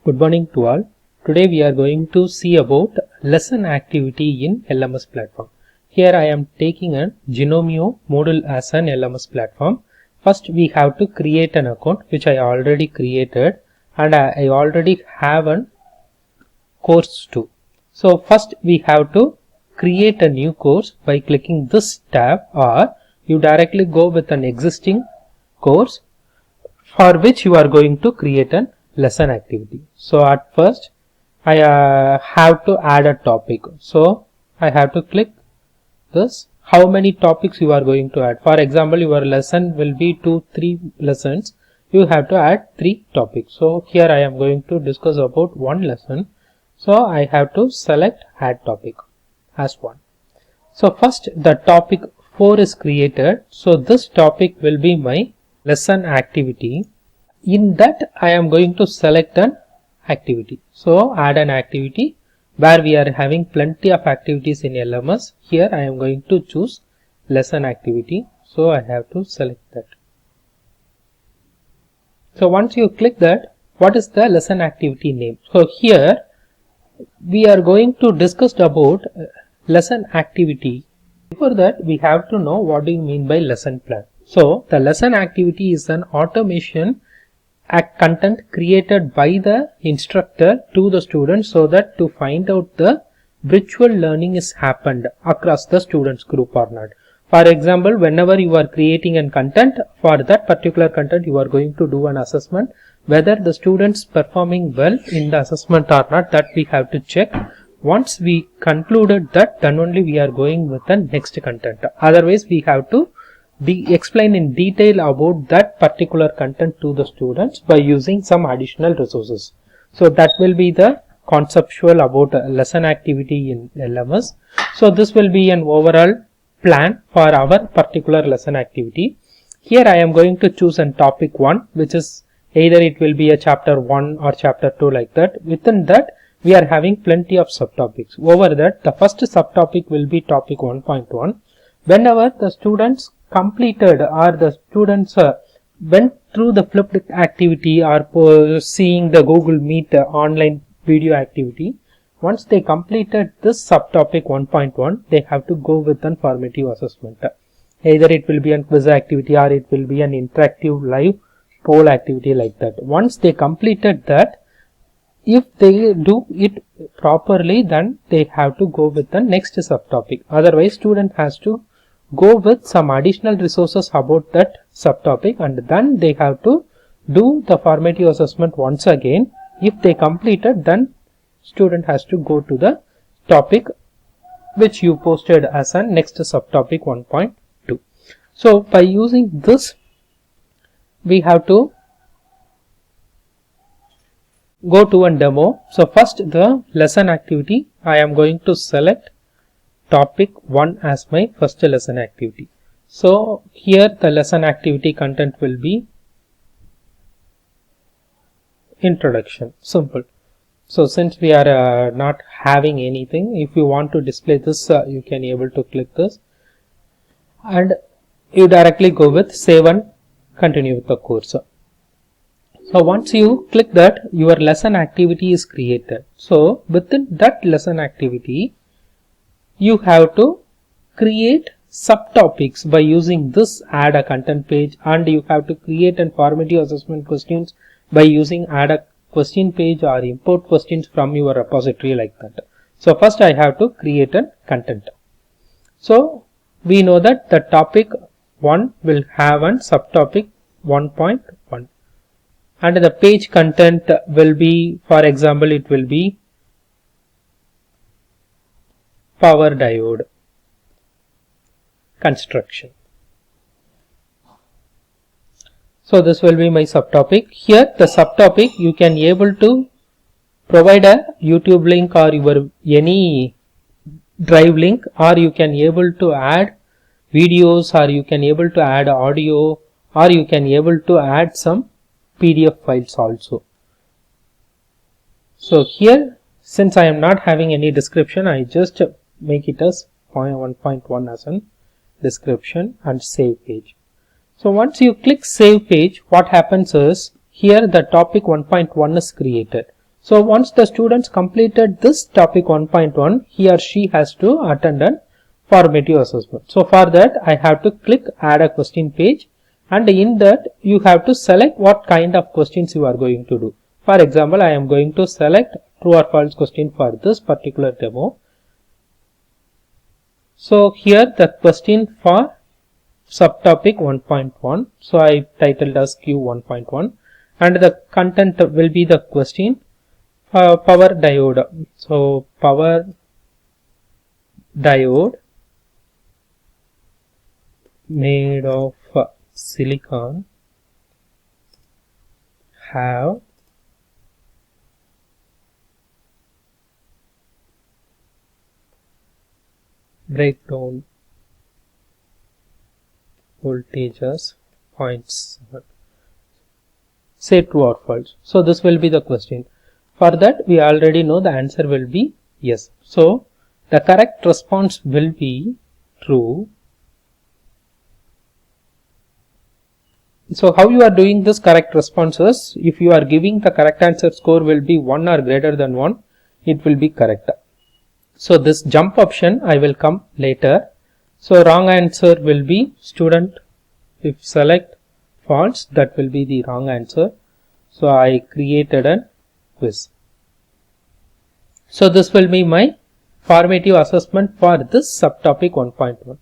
Good morning to all. Today we are going to see about lesson activity in LMS platform. Here I am taking a Genomio module as an LMS platform. First we have to create an account which I already created, and I already have a course too. So first we have to create a new course by clicking this tab, or you directly go with an existing course for which you are going to create an lesson activity. So at first I have to add a topic. So I have to click this. How many topics you are going to add? For example, your lesson will be 2-3 lessons. You have to add 3 topics. So here I am going to discuss about one lesson. So I have to select add topic as one. So first the topic 4 is created. So this topic will be my lesson activity. In that I am going to select an activity. So add an activity, where we are having plenty of activities in LMS. Here I am going to choose lesson activity. So I have to select that. So once you click that, what is the lesson activity name? So here we are going to discuss about lesson activity. Before that, we have to know what do you mean by lesson plan. So the lesson activity is an automation content created by the instructor to the students, so that to find out the virtual learning is happened across the students group or not. For example, whenever you are creating a content, for that particular content you are going to do an assessment whether the students performing well in the assessment or not. That we have to check. Once we concluded that, then only we are going with the next content. Otherwise we have to explain in detail about that particular content to the students by using some additional resources. So that will be the conceptual about lesson activity in LMS. So this will be an overall plan for our particular lesson activity. Here I am going to choose an topic 1, which is either it will be a chapter 1 or chapter 2, like that. Within that we are having plenty of subtopics. Over that, the first subtopic will be topic 1.1. Whenever the students completed or the students went through the flipped activity or seeing the Google Meet online video activity, once they completed this subtopic 1.1, they have to go with an formative assessment. Either it will be a quiz activity or it will be an interactive live poll activity, like that. Once they completed that, if they do it properly, then they have to go with the next subtopic. Otherwise, student has to go with some additional resources about that subtopic, and then they have to do the formative assessment once again. If they completed, then student has to go to the topic which you posted as a next subtopic 1.2. So by using this, we have to go to a demo. So first, the lesson activity, I am going to select topic 1 as my first lesson activity. So here the lesson activity content will be introduction, simple. So since we are not having anything, if you want to display this, you can able to click this and you directly go with save and continue with the course. So once you click that, your lesson activity is created. So within that lesson activity, you have to create subtopics by using this add a content page, and you have to create an formative assessment questions by using add a question page or import questions from your repository, like that. So first I have to create a content. So we know that the topic 1 will have a subtopic 1.1, and the page content will be, for example, it will be power diode construction. So this will be my subtopic. Here the subtopic, you can able to provide a YouTube link or your any drive link, or you can able to add videos, or you can able to add audio, or you can able to add some PDF files also. So here, since I am not having any description, I just make it as 1.1 as a description and save page. So once you click save page, what happens is here the topic 1.1 is created. So once the students completed this topic 1.1, he or she has to attend an formative assessment. So for that I have to click add a question page, and in that you have to select what kind of questions you are going to do. For example, I am going to select true or false question for this particular demo. So here the question for subtopic 1.1, so I titled as Q 1.1, and the content will be the question power diode. So power diode made of silicon have breakdown voltages 0.7. Say true or false. So this will be the question. For that we already know the answer will be yes. So the correct response will be true. So how you are doing this correct responses? If you are giving the correct answer score will be 1 or greater than 1, it will be correct. So this jump option I will come later. So wrong answer will be student. If select false, that will be the wrong answer. So I created a quiz. So this will be my formative assessment for this subtopic 1.1. So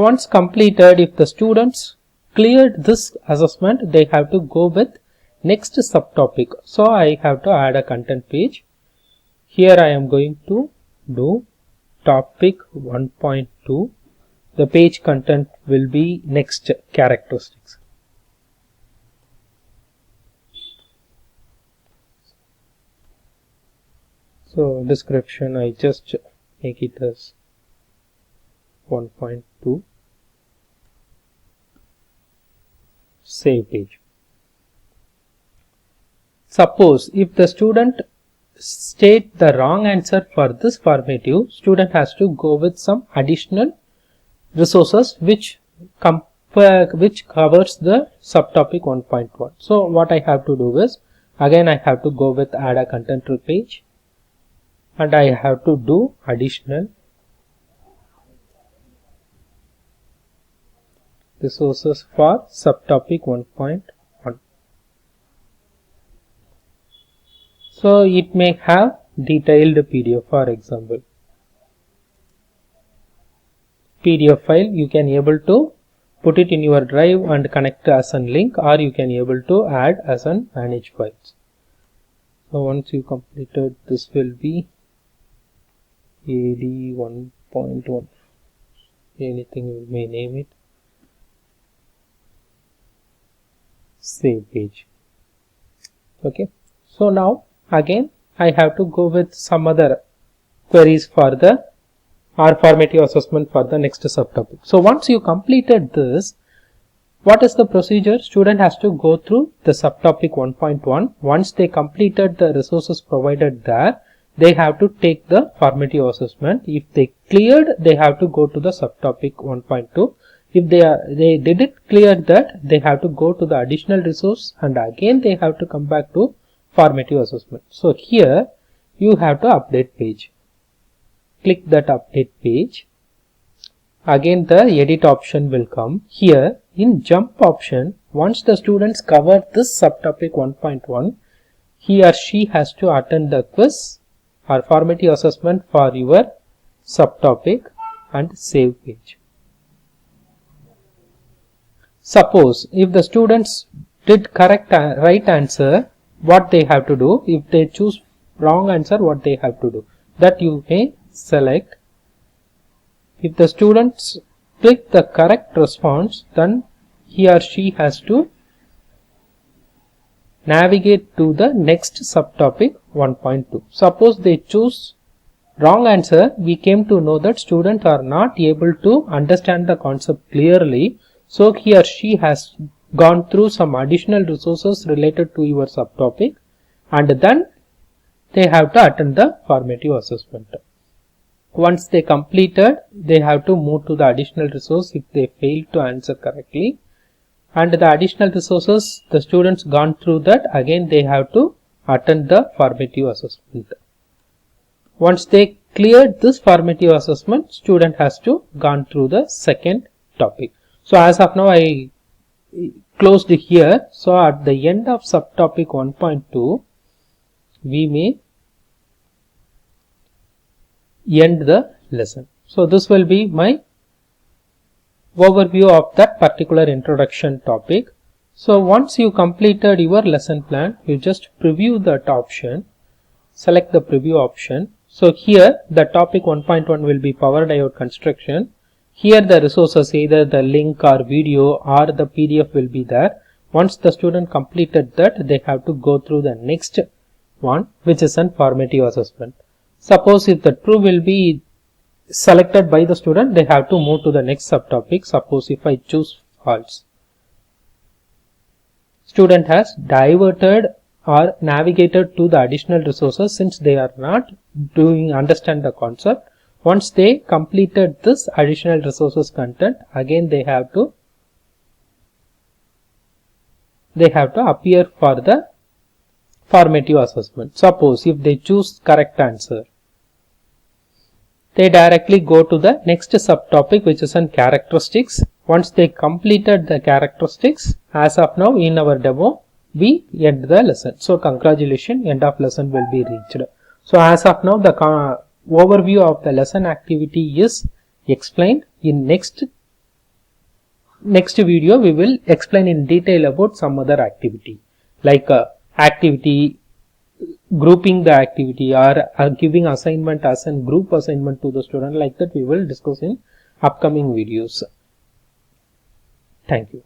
once completed, if the students cleared this assessment, they have to go with next subtopic. So I have to add a content page. Here I am going to do topic 1.2. The page content will be next characteristics. So description I just make it as 1.2. Save page. Suppose if the student state the wrong answer for this formative, student has to go with some additional resources which covers the subtopic 1.1. So what I have to do is, again I have to go with add a content page, and I have to do additional resources for subtopic 1.1. So it may have detailed PDF, for example. PDF file you can able to put it in your drive and connect as a link, or you can able to add as an manage files. So once you completed, this will be AD 1.1, anything you may name it. Save page. Okay, so now again I have to go with some other queries for the formative assessment for the next subtopic. So once you completed this, what is the procedure? Student has to go through the subtopic 1.1. Once they completed the resources provided there, they have to take the formative assessment. If they cleared, they have to go to the subtopic 1.2. If they didn't clear that, they have to go to the additional resource, and again they have to come back to formative assessment. So here you have to update page. Click that update page. Again the edit option will come. Here in jump option, once the students cover this subtopic 1.1, he or she has to attend the quiz or formative assessment for your subtopic and save page. Suppose if the students did right answer, what they have to do? If they choose wrong answer, what they have to do? That you may select. If the students click the correct response, then he or she has to navigate to the next subtopic 1.2. Suppose they choose wrong answer, we came to know that students are not able to understand the concept clearly. So he or she has gone through some additional resources related to your subtopic, and then they have to attend the formative assessment. Once they completed, they have to move to the additional resource if they fail to answer correctly, and the additional resources the students gone through that, again they have to attend the formative assessment. Once they cleared this formative assessment, student has to gone through the second topic. So as of now I closed here. So at the end of subtopic 1.2 we may end the lesson. So this will be my overview of that particular introduction topic. So once you completed your lesson plan, you just preview that option, select the preview option. So here the topic 1.1 will be power diode construction. Here the resources, either the link or video or the PDF will be there. Once the student completed that, they have to go through the next one, which is an formative assessment. Suppose if the true will be selected by the student, they have to move to the next subtopic. Suppose if I choose false, student has diverted or navigated to the additional resources since they are not understand the concept. Once they completed this additional resources content, again they have to appear for the formative assessment. Suppose if they choose correct answer, they directly go to the next subtopic, which is on characteristics. Once they completed the characteristics, as of now in our demo, we end the lesson. So congratulations, end of lesson will be reached. So as of now the overview of the lesson activity is explained. In next video we will explain in detail about some other activity, like activity, grouping the activity, or giving assignment as a group assignment to the student. Like that we will discuss in upcoming videos. Thank you.